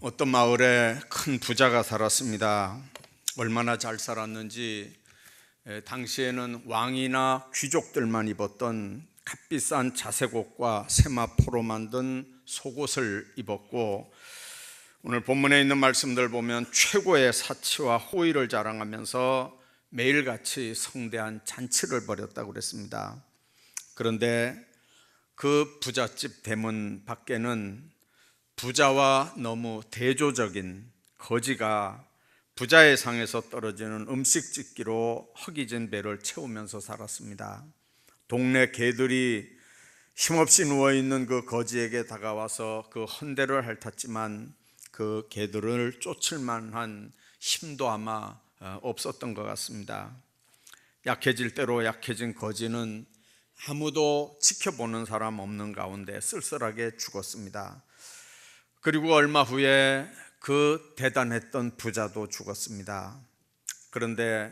어떤 마을에 큰 부자가 살았습니다. 얼마나 잘 살았는지 당시에는 왕이나 귀족들만 입었던 값비싼 자색 옷과 세마포로 만든 속옷을 입었고, 오늘 본문에 있는 말씀들 보면 최고의 사치와 호의를 자랑하면서 매일같이 성대한 잔치를 벌였다고 그랬습니다. 그런데 그 부잣집 대문 밖에는 부자와 너무 대조적인 거지가 부자의 상에서 떨어지는 음식 짓기로 허기진 배를 채우면서 살았습니다. 동네 개들이 힘없이 누워있는 그 거지에게 다가와서 그 헌대를 핥았지만 그 개들을 쫓을 만한 힘도 아마 없었던 것 같습니다. 약해질 대로 약해진 거지는 아무도 지켜보는 사람 없는 가운데 쓸쓸하게 죽었습니다. 그리고 얼마 후에 그 대단했던 부자도 죽었습니다. 그런데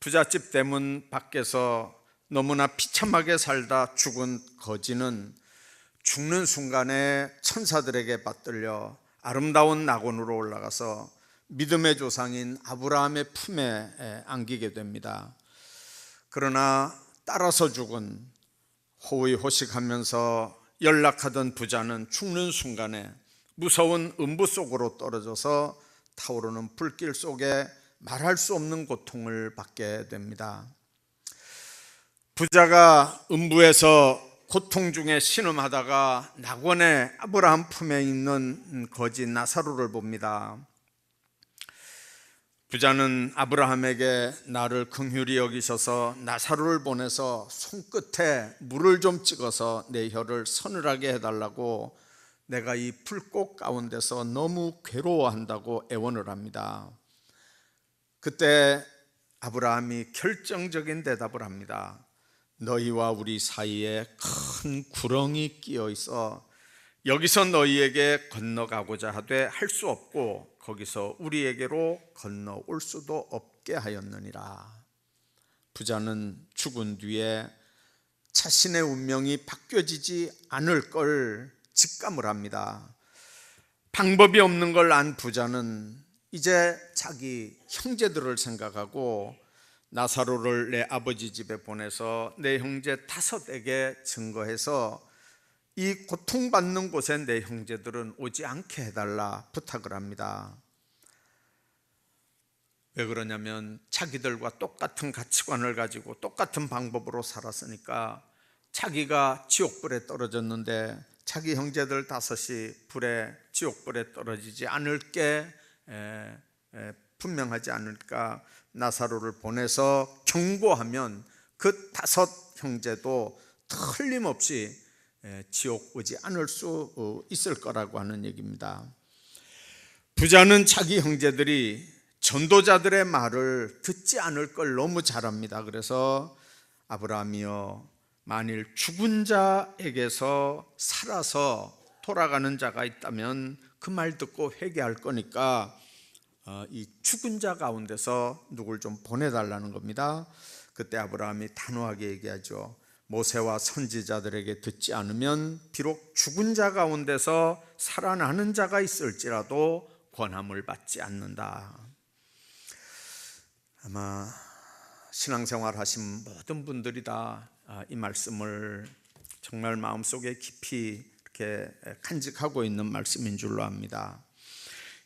부잣집 대문 밖에서 너무나 비참하게 살다 죽은 거지는 죽는 순간에 천사들에게 받들려 아름다운 낙원으로 올라가서 믿음의 조상인 아브라함의 품에 안기게 됩니다. 그러나 따라서 죽은 호의호식하면서 연락하던 부자는 죽는 순간에 무서운 음부 속으로 떨어져서 타오르는 불길 속에 말할 수 없는 고통을 받게 됩니다. 부자가 음부에서 고통 중에 신음하다가 낙원의 아브라함 품에 있는 거지 나사로를 봅니다. 부자는 아브라함에게 나를 긍휼히 여기셔서 나사로를 보내서 손끝에 물을 좀 찍어서 내 혀를 서늘하게 해달라고, 내가 이 불꽃 가운데서 너무 괴로워한다고 애원을 합니다. 그때 아브라함이 결정적인 대답을 합니다. 너희와 우리 사이에 큰 구렁이 끼어 있어 여기서 너희에게 건너가고자 하되 할 수 없고 거기서 우리에게로 건너올 수도 없게 하였느니라. 부자는 죽은 뒤에 자신의 운명이 바뀌어지지 않을 걸 직감을 합니다. 방법이 없는 걸 안 부자는 이제 자기 형제들을 생각하고 나사로를 내 아버지 집에 보내서 내 형제 5에게 증거해서 이 고통받는 곳에 내 형제들은 오지 않게 해달라 부탁을 합니다. 왜 그러냐면 자기들과 똑같은 가치관을 가지고 똑같은 방법으로 살았으니까 자기가 지옥불에 떨어졌는데 자기 형제들 5이 지옥불에 떨어지지 않을 게 분명하지 않을까 나사로를 보내서 경고하면 그 5 형제도 틀림없이 지옥 오지 않을 수 있을 거라고 하는 얘기입니다. 부자는 자기 형제들이 전도자들의 말을 듣지 않을 걸 너무 잘 압니다. 그래서 아브라함이여, 만일 죽은 자에게서 살아서 돌아가는 자가 있다면 그 말 듣고 회개할 거니까 이 죽은 자 가운데서 누굴 좀 보내달라는 겁니다. 그때 아브라함이 단호하게 얘기하죠. 모세와 선지자들에게 듣지 않으면 비록 죽은 자 가운데서 살아나는 자가 있을지라도 권함을 받지 않는다. 아마 신앙생활 하신 모든 분들이 다 이 말씀을 정말 마음속에 깊이 이렇게 간직하고 있는 말씀인 줄로 압니다.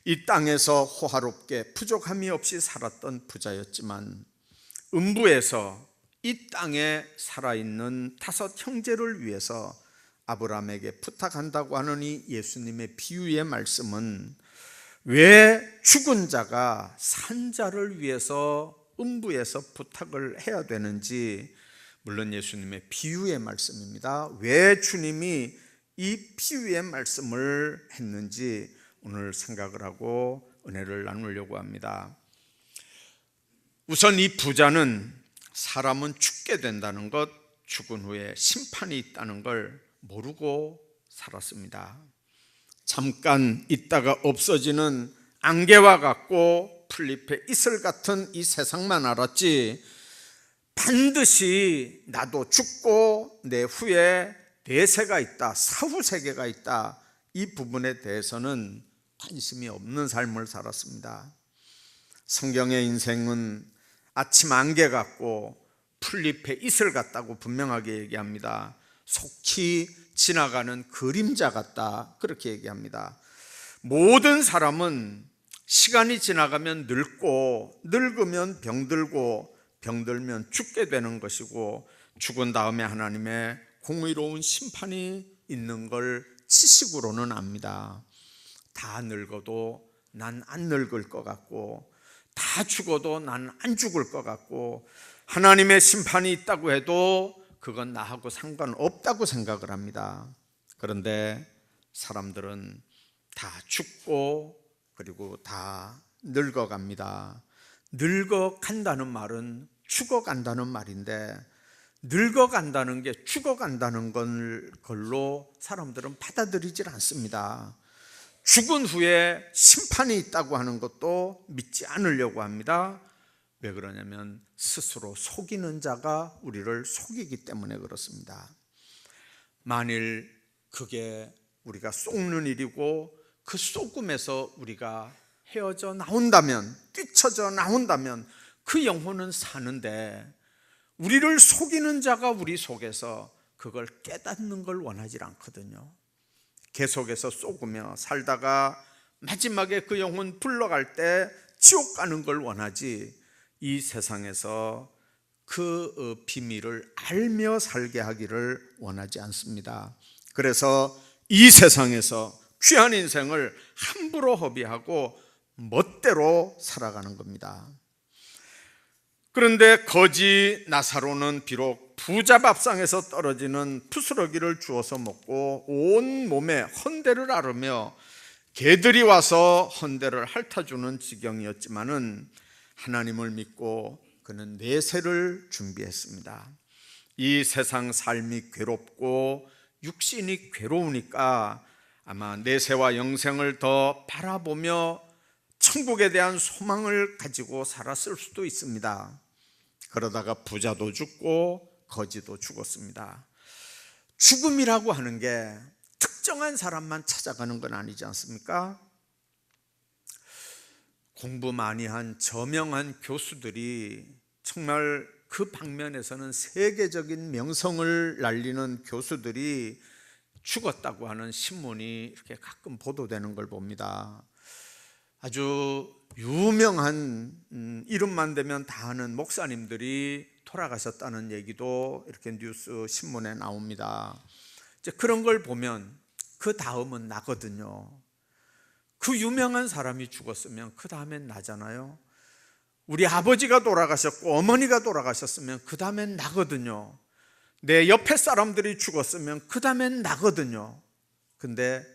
이 땅에서 호화롭게 부족함이 없이 살았던 부자였지만 음부에서 이 땅에 살아있는 5 형제를 위해서 아브라함에게 부탁한다고 하는 이 예수님의 비유의 말씀은 왜 죽은 자가 산 자를 위해서 음부에서 부탁을 해야 되는지, 물론 예수님의 비유의 말씀입니다. 왜 주님이 이 비유의 말씀을 했는지 오늘 생각을 하고 은혜를 나누려고 합니다. 우선 이 부자는 사람은 죽게 된다는 것, 죽은 후에 심판이 있다는 걸 모르고 살았습니다. 잠깐 있다가 없어지는 안개와 같고 풀잎의 이슬 같은 이 세상만 알았지, 반드시 나도 죽고 내 후에 내세가 있다, 사후세계가 있다, 이 부분에 대해서는 관심이 없는 삶을 살았습니다. 성경의 인생은 아침 안개 같고 풀잎의 이슬 같다고 분명하게 얘기합니다. 속히 지나가는 그림자 같다, 그렇게 얘기합니다. 모든 사람은 시간이 지나가면 늙고, 늙으면 병들고, 병들면 죽게 되는 것이고, 죽은 다음에 하나님의 공의로운 심판이 있는 걸 지식으로는 압니다. 다 늙어도 난 안 늙을 것 같고, 다 죽어도 난 안 죽을 것 같고, 하나님의 심판이 있다고 해도 그건 나하고 상관없다고 생각을 합니다. 그런데 사람들은 다 죽고 그리고 다 늙어갑니다. 늙어간다는 말은 죽어간다는 말인데, 늙어간다는 게 죽어간다는 걸로 사람들은 받아들이질 않습니다. 죽은 후에 심판이 있다고 하는 것도 믿지 않으려고 합니다. 왜 그러냐면 스스로 속이는 자가 우리를 속이기 때문에 그렇습니다. 만일 그게 우리가 속는 일이고 그 속음에서 우리가 헤어져 나온다면, 뛰쳐져 나온다면 그 영혼은 사는데, 우리를 속이는 자가 우리 속에서 그걸 깨닫는 걸 원하지 않거든요. 계속해서 속으며 살다가 마지막에 그 영혼 불러갈 때 지옥 가는 걸 원하지, 이 세상에서 그 비밀을 알며 살게 하기를 원하지 않습니다. 그래서 이 세상에서 귀한 인생을 함부로 허비하고 멋대로 살아가는 겁니다. 그런데 거지 나사로는 비록 부자 밥상에서 떨어지는 부스러기를 주워서 먹고 온 몸에 헌대를 앓으며 개들이 와서 헌대를 핥아주는 지경이었지만은 하나님을 믿고 그는 내세를 준비했습니다. 이 세상 삶이 괴롭고 육신이 괴로우니까 아마 내세와 영생을 더 바라보며 천국에 대한 소망을 가지고 살았을 수도 있습니다. 그러다가 부자도 죽고 거지도 죽었습니다. 죽음이라고 하는 게 특정한 사람만 찾아가는 건 아니지 않습니까? 공부 많이 한 저명한 교수들이, 정말 그 방면에서는 세계적인 명성을 날리는 교수들이 죽었다고 하는 신문이 이렇게 가끔 보도되는 걸 봅니다. 아주 유명한 이름만 대면 다 아는 목사님들이 돌아가셨다는 얘기도 이렇게 뉴스 신문에 나옵니다. 이제 그런 걸 보면 그 다음은 나거든요. 그 유명한 사람이 죽었으면 그 다음엔 나잖아요. 우리 아버지가 돌아가셨고 어머니가 돌아가셨으면 그 다음엔 나거든요. 내 옆에 사람들이 죽었으면 그 다음엔 나거든요. 근데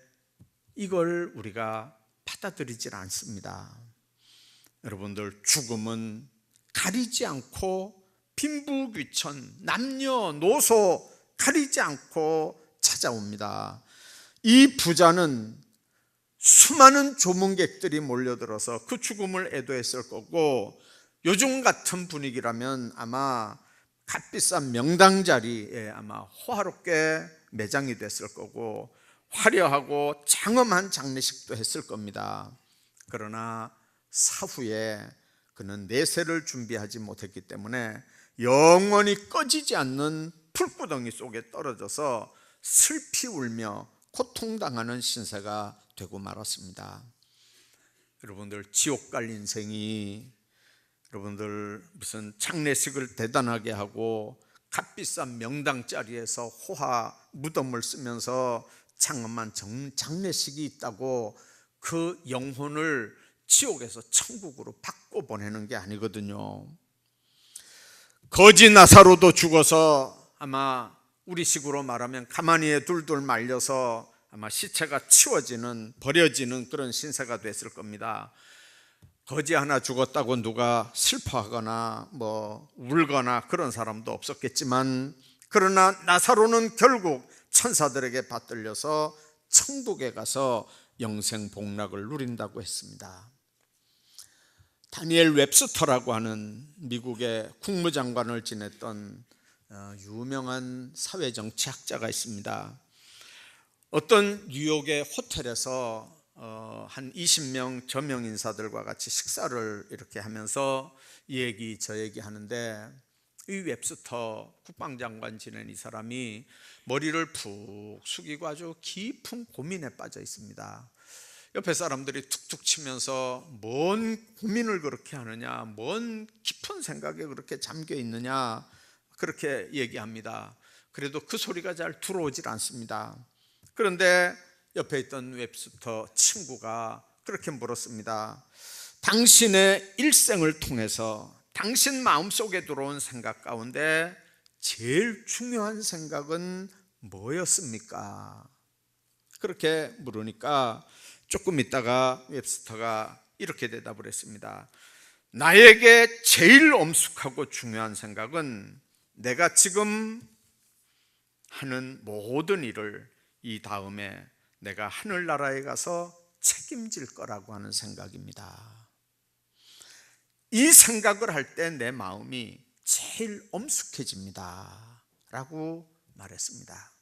이걸 우리가 받아들이질 않습니다. 여러분들, 죽음은 가리지 않고 빈부귀천, 남녀노소 가리지 않고 찾아옵니다. 이 부자는 수많은 조문객들이 몰려들어서 그 죽음을 애도했을 거고, 요즘 같은 분위기라면 아마 값비싼 명당 자리에 아마 호화롭게 매장이 됐을 거고 화려하고 장엄한 장례식도 했을 겁니다. 그러나 사후에 그는 내세를 준비하지 못했기 때문에 영원히 꺼지지 않는 불구덩이 속에 떨어져서 슬피 울며 고통당하는 신세가 되고 말았습니다. 여러분들, 지옥 갈 인생이, 여러분들 무슨 장례식을 대단하게 하고 값비싼 명당 자리에서 호화 무덤을 쓰면서 장엄한 장례식이 있다고 그 영혼을 지옥에서 천국으로 바꿔 보내는 게 아니거든요. 거지 나사로도 죽어서 아마 우리식으로 말하면 가마니에 둘둘 말려서 아마 시체가 치워지는, 버려지는 그런 신세가 됐을 겁니다. 거지 하나 죽었다고 누가 슬퍼하거나 울거나 그런 사람도 없었겠지만, 그러나 나사로는 결국 천사들에게 받들려서 천국에 가서 영생 복락을 누린다고 했습니다. 다니엘 웹스터라고 하는 미국의 국무장관을 지냈던 유명한 사회정치학자가 있습니다. 어떤 뉴욕의 호텔에서 한 20명 저명 인사들과 같이 식사를 이렇게 하면서 이 얘기 저 얘기 하는데, 이 웹스터 국방장관 지낸 이 사람이 머리를 푹 숙이고 아주 깊은 고민에 빠져 있습니다. 옆에 사람들이 툭툭 치면서 뭔 고민을 그렇게 하느냐, 뭔 깊은 생각에 그렇게 잠겨 있느냐, 그렇게 얘기합니다. 그래도 그 소리가 잘 들어오질 않습니다. 그런데 옆에 있던 웹스터 친구가 그렇게 물었습니다. 당신의 일생을 통해서 당신 마음속에 들어온 생각 가운데 제일 중요한 생각은 뭐였습니까? 그렇게 물으니까 조금 있다가 웹스터가 이렇게 대답을 했습니다. 나에게 제일 엄숙하고 중요한 생각은 내가 지금 하는 모든 일을 이 다음에 내가 하늘나라에 가서 책임질 거라고 하는 생각입니다. 이 생각을 할 때 내 마음이 제일 엄숙해집니다 라고 말했습니다.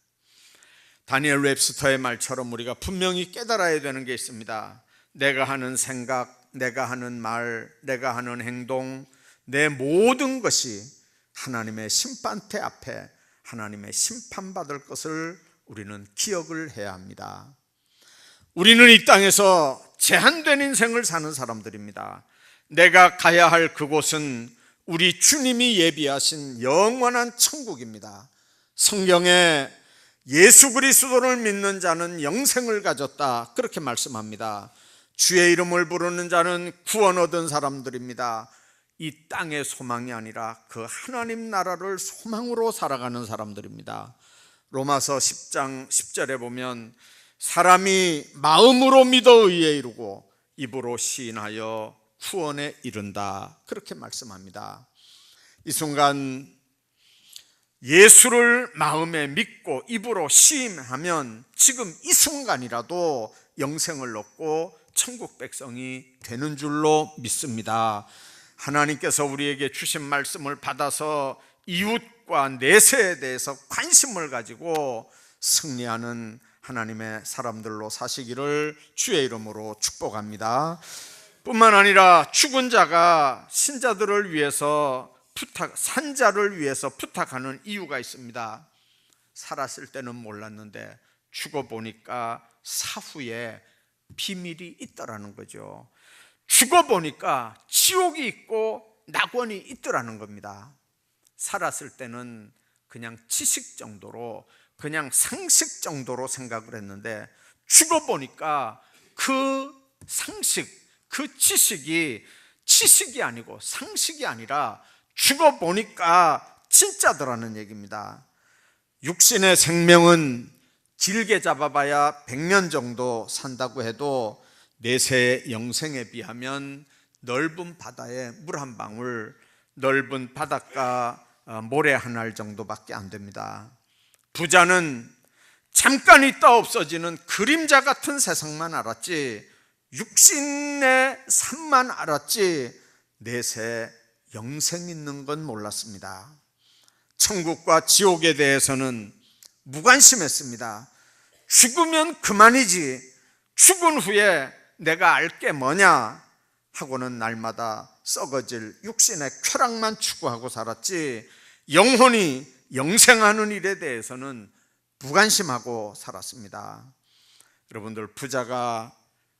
다니엘 웹스터의 말처럼 우리가 분명히 깨달아야 되는 게 있습니다. 내가 하는 생각, 내가 하는 말, 내가 하는 행동, 내 모든 것이 하나님의 심판대 앞에 하나님의 심판받을 것을 우리는 기억을 해야 합니다. 우리는 이 땅에서 제한된 인생을 사는 사람들입니다. 내가 가야 할 그곳은 우리 주님이 예비하신 영원한 천국입니다. 성경에 예수 그리스도를 믿는 자는 영생을 가졌다, 그렇게 말씀합니다. 주의 이름을 부르는 자는 구원 얻은 사람들입니다. 이 땅의 소망이 아니라 그 하나님 나라를 소망으로 살아가는 사람들입니다. 로마서 10장 10절에 보면 사람이 마음으로 믿어 의에 이르고 입으로 시인하여 구원에 이른다, 그렇게 말씀합니다. 이 순간 예수를 마음에 믿고 입으로 시인하면 지금 이 순간이라도 영생을 얻고 천국 백성이 되는 줄로 믿습니다. 하나님께서 우리에게 주신 말씀을 받아서 이웃과 내세에 대해서 관심을 가지고 승리하는 하나님의 사람들로 사시기를 주의 이름으로 축복합니다. 뿐만 아니라 죽은 자가 신자들을 위해서 산자를 위해서 부탁하는 이유가 있습니다. 살았을 때는 몰랐는데 죽어보니까 사후에 비밀이 있더라는 거죠. 죽어보니까 지옥이 있고 낙원이 있더라는 겁니다. 살았을 때는 그냥 지식 정도로, 그냥 상식 정도로 생각을 했는데 죽어보니까 그 상식, 그 지식이 아니고 상식이 아니라 죽어보니까 진짜더라는 얘기입니다. 육신의 생명은 길게 잡아봐야 100년 정도 산다고 해도 내세의 영생에 비하면 넓은 바다에 물 한 방울, 넓은 바닷가 모래 한 알 정도밖에 안 됩니다. 부자는 잠깐 있다 없어지는 그림자 같은 세상만 알았지, 육신의 삶만 알았지 내세 영생 있는 건 몰랐습니다. 천국과 지옥에 대해서는 무관심했습니다. 죽으면 그만이지, 죽은 후에 내가 알 게 뭐냐 하고는 날마다 썩어질 육신의 쾌락만 추구하고 살았지, 영혼이 영생하는 일에 대해서는 무관심하고 살았습니다. 여러분들, 부자가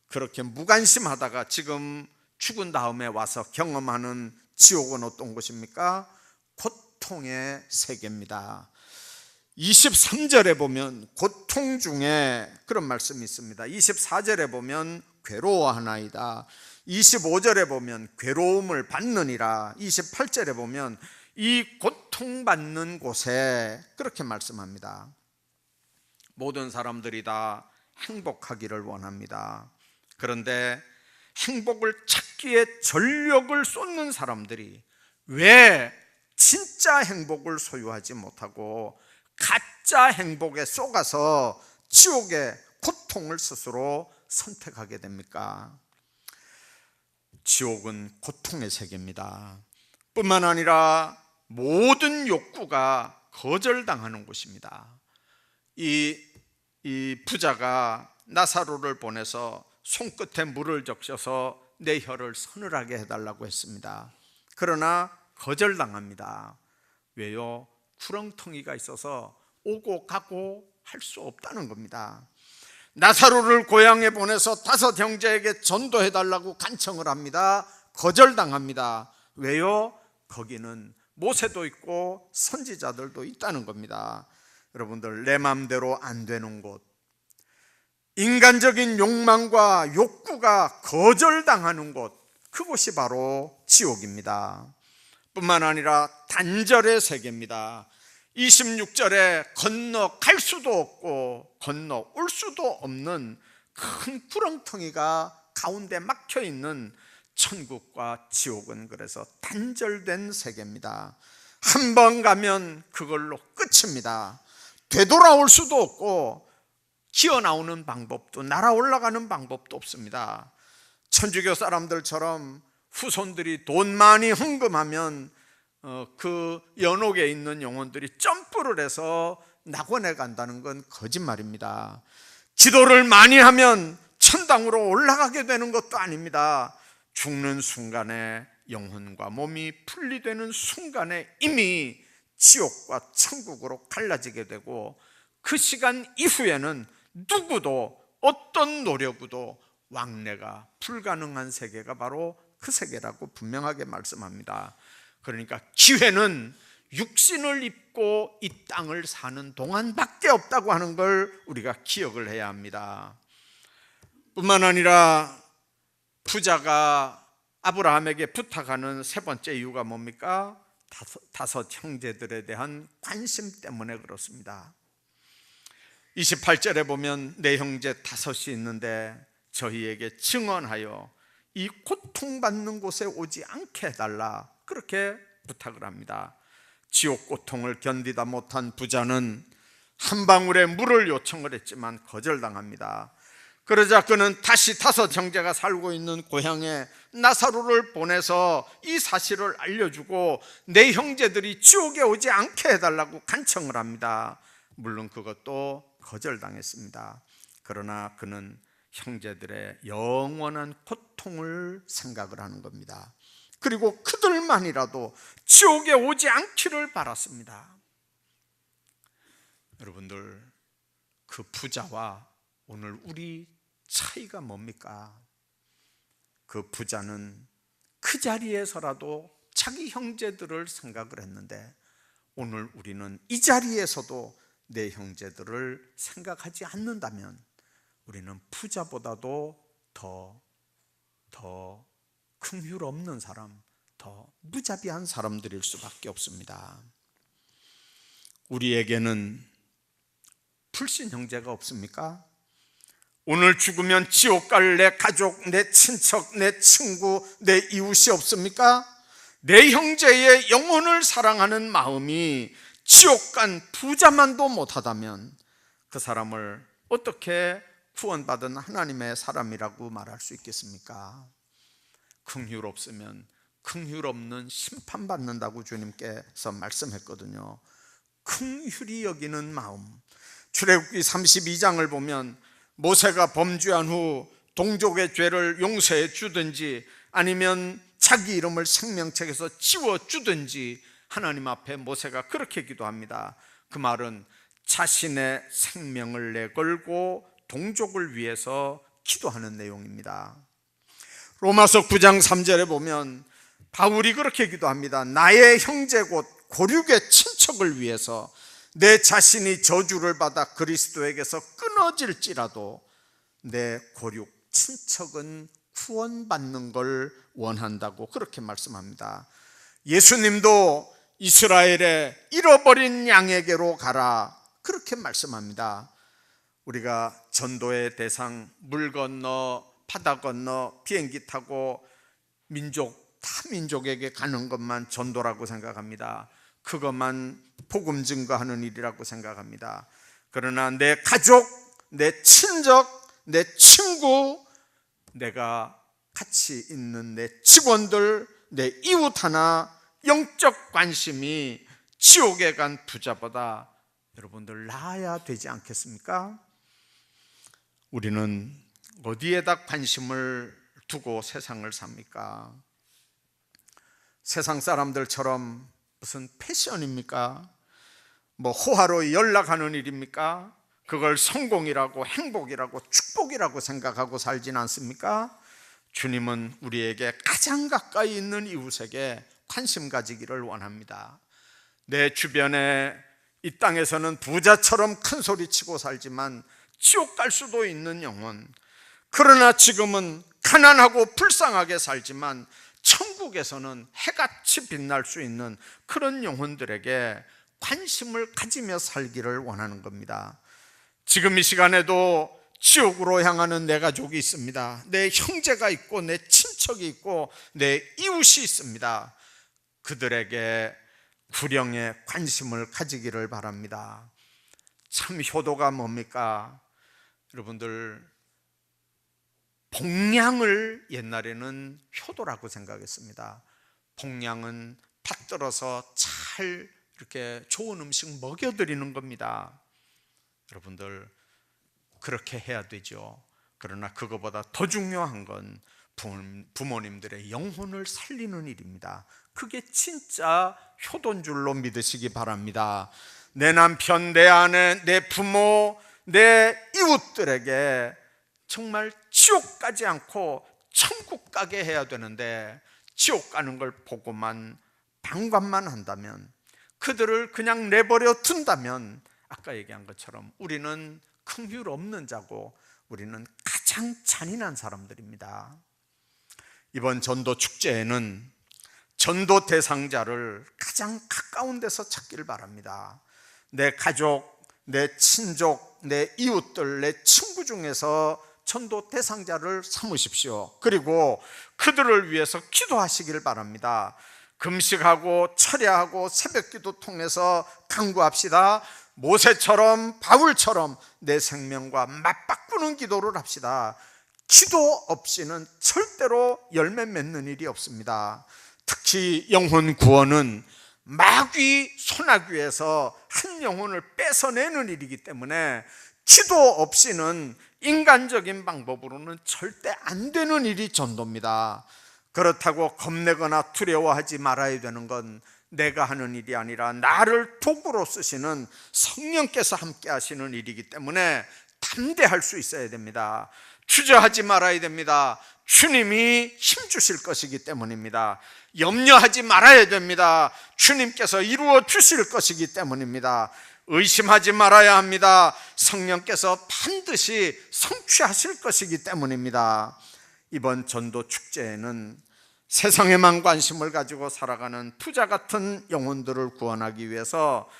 그렇게 무관심하다가 지금 죽은 다음에 와서 경험하는 지옥은 어떤 곳입니까? 고통의 세계입니다. 23절에 보면 고통 중에 그런 말씀이 있습니다. 24절에 보면 괴로워하나이다. 25절에 보면 괴로움을 받느니라. 28절에 보면 이 고통받는 곳에 그렇게 말씀합니다. 모든 사람들이 다 행복하기를 원합니다. 그런데 행복을 찾기에 전력을 쏟는 사람들이 왜 진짜 행복을 소유하지 못하고 가짜 행복에 속아서 지옥의 고통을 스스로 선택하게 됩니까? 지옥은 고통의 세계입니다. 뿐만 아니라 모든 욕구가 거절당하는 곳입니다. 이 부자가 나사로를 보내서 손끝에 물을 적셔서 내 혀를 서늘하게 해달라고 했습니다. 그러나 거절당합니다. 왜요? 구렁텅이가 있어서 오고 가고 할 수 없다는 겁니다. 나사로를 고향에 보내서 5 형제에게 전도해달라고 간청을 합니다. 거절당합니다. 왜요? 거기는 모세도 있고 선지자들도 있다는 겁니다. 여러분들, 내 마음대로 안 되는 곳, 인간적인 욕망과 욕구가 거절당하는 곳, 그곳이 바로 지옥입니다. 뿐만 아니라 단절의 세계입니다. 26절에 건너갈 수도 없고 건너올 수도 없는 큰 구렁텅이가 가운데 막혀있는 천국과 지옥은 그래서 단절된 세계입니다. 한 번 가면 그걸로 끝입니다. 되돌아올 수도 없고 기어 나오는 방법도, 날아 올라가는 방법도 없습니다. 천주교 사람들처럼 후손들이 돈 많이 헌금하면 그 연옥에 있는 영혼들이 점프를 해서 낙원에 간다는 건 거짓말입니다. 기도를 많이 하면 천당으로 올라가게 되는 것도 아닙니다. 죽는 순간에 영혼과 몸이 분리되는 순간에 이미 지옥과 천국으로 갈라지게 되고, 그 시간 이후에는 누구도 어떤 노력으로도 왕래가 불가능한 세계가 바로 그 세계라고 분명하게 말씀합니다. 그러니까 기회는 육신을 입고 이 땅을 사는 동안밖에 없다고 하는 걸 우리가 기억을 해야 합니다. 뿐만 아니라 부자가 아브라함에게 부탁하는 3번째 이유가 뭡니까? 5 형제들에 대한 관심 때문에 그렇습니다. 28절에 보면 내 형제 5이 있는데 저희에게 증언하여 이 고통받는 곳에 오지 않게 해달라, 그렇게 부탁을 합니다. 지옥 고통을 견디다 못한 부자는 한 방울의 물을 요청을 했지만 거절당합니다. 그러자 그는 다시 5 형제가 살고 있는 고향에 나사로를 보내서 이 사실을 알려주고 내 형제들이 지옥에 오지 않게 해달라고 간청을 합니다. 물론 그것도 거절당했습니다. 그러나 그는 형제들의 영원한 고통을 생각을 하는 겁니다. 그리고 그들만이라도 지옥에 오지 않기를 바랐습니다. 여러분들, 그 부자와 오늘 우리 차이가 뭡니까? 그 부자는 그 자리에서라도 자기 형제들을 생각을 했는데, 오늘 우리는 이 자리에서도 내 형제들을 생각하지 않는다면 우리는 부자보다도 더 긍휼 없는 사람, 더 무자비한 사람들일 수밖에 없습니다. 우리에게는 불신 형제가 없습니까? 오늘 죽으면 지옥 갈 내 가족, 내 친척, 내 친구, 내 이웃이 없습니까? 내 형제의 영혼을 사랑하는 마음이 지옥 간 부자만도 못하다면 그 사람을 어떻게 구원받은 하나님의 사람이라고 말할 수 있겠습니까? 긍휼 없으면 긍휼 없는 심판받는다고 주님께서 말씀했거든요. 긍휼히 여기는 마음, 출애굽기 32장을 보면 모세가 범죄한 후 동족의 죄를 용서해 주든지 아니면 자기 이름을 생명책에서 지워주든지 하나님 앞에 모세가 그렇게 기도합니다. 그 말은 자신의 생명을 내걸고 동족을 위해서 기도하는 내용입니다. 로마서 9장 3절에 보면 바울이 그렇게 기도합니다. 나의 형제 곧 고륙의 친척을 위해서 내 자신이 저주를 받아 그리스도에게서 끊어질지라도 내 고륙 친척은 구원받는 걸 원한다고 그렇게 말씀합니다. 예수님도 이스라엘의 잃어버린 양에게로 가라, 그렇게 말씀합니다. 우리가 전도의 대상, 물 건너 바다 건너 비행기 타고 타 민족에게 가는 것만 전도라고 생각합니다. 그것만 복음 증거하는 일이라고 생각합니다. 그러나 내 가족, 내 친족, 내 친구, 내가 같이 있는 내 직원들, 내 이웃 하나 영적 관심이 지옥에 간 부자보다 여러분들 나아야 되지 않겠습니까? 우리는 어디에다 관심을 두고 세상을 삽니까? 세상 사람들처럼 무슨 패션입니까? 뭐 호화로 연락하는 일입니까? 그걸 성공이라고 행복이라고 축복이라고 생각하고 살진 않습니까? 주님은 우리에게 가장 가까이 있는 이웃에게 관심 가지기를 원합니다. 내 주변에 이 땅에서는 부자처럼 큰 소리치고 살지만 지옥 갈 수도 있는 영혼, 그러나 지금은 가난하고 불쌍하게 살지만 천국에서는 해같이 빛날 수 있는 그런 영혼들에게 관심을 가지며 살기를 원하는 겁니다. 지금 이 시간에도 지옥으로 향하는 내 가족이 있습니다. 내 형제가 있고 내 친척이 있고 내 이웃이 있습니다. 그들에게 구령의 관심을 가지기를 바랍니다. 참 효도가 뭡니까? 여러분들, 복량을 옛날에는 효도라고 생각했습니다. 복량은 받들어서 잘 이렇게 좋은 음식 먹여드리는 겁니다. 여러분들, 그렇게 해야 되죠. 그러나 그거보다 더 중요한 건 부모님들의 영혼을 살리는 일입니다. 그게 진짜 효도인 줄로 믿으시기 바랍니다. 내 남편, 내 아내, 내 부모, 내 이웃들에게 정말 지옥 가지 않고 천국 가게 해야 되는데, 지옥 가는 걸 보고만 방관만 한다면, 그들을 그냥 내버려 둔다면 아까 얘기한 것처럼 우리는 긍휼 없는 자고 우리는 가장 잔인한 사람들입니다. 이번 전도 축제에는 전도 대상자를 가장 가까운 데서 찾기를 바랍니다. 내 가족, 내 친족, 내 이웃들, 내 친구 중에서 전도 대상자를 삼으십시오. 그리고 그들을 위해서 기도하시기를 바랍니다. 금식하고 철야하고 새벽기도 통해서 간구합시다. 모세처럼 바울처럼 내 생명과 맞바꾸는 기도를 합시다. 기도 없이는 절대로 열매 맺는 일이 없습니다. 특히 영혼 구원은 마귀 소나귀에서 한 영혼을 뺏어내는 일이기 때문에 기도 없이는 인간적인 방법으로는 절대 안 되는 일이 전도입니다. 그렇다고 겁내거나 두려워하지 말아야 되는 건 내가 하는 일이 아니라 나를 도구로 쓰시는 성령께서 함께 하시는 일이기 때문에 담대할 수 있어야 됩니다. 주저하지 말아야 됩니다. 주님이 힘주실 것이기 때문입니다. 염려하지 말아야 됩니다. 주님께서 이루어 주실 것이기 때문입니다. 의심하지 말아야 합니다. 성령께서 반드시 성취하실 것이기 때문입니다. 이번 전도 축제에는 세상에만 관심을 가지고 살아가는 부자 같은 영혼들을 구원하기 위해서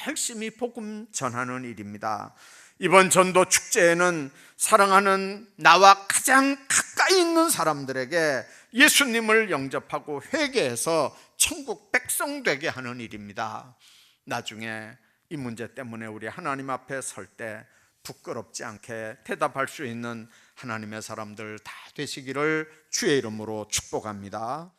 열심히 복음 전하는 일입니다. 이번 전도 축제에는 사랑하는 나와 가장 가까이 있는 사람들에게 예수님을 영접하고 회개해서 천국 백성 되게 하는 일입니다. 나중에 이 문제 때문에 우리 하나님 앞에 설 때 부끄럽지 않게 대답할 수 있는 하나님의 사람들 다 되시기를 주의 이름으로 축복합니다.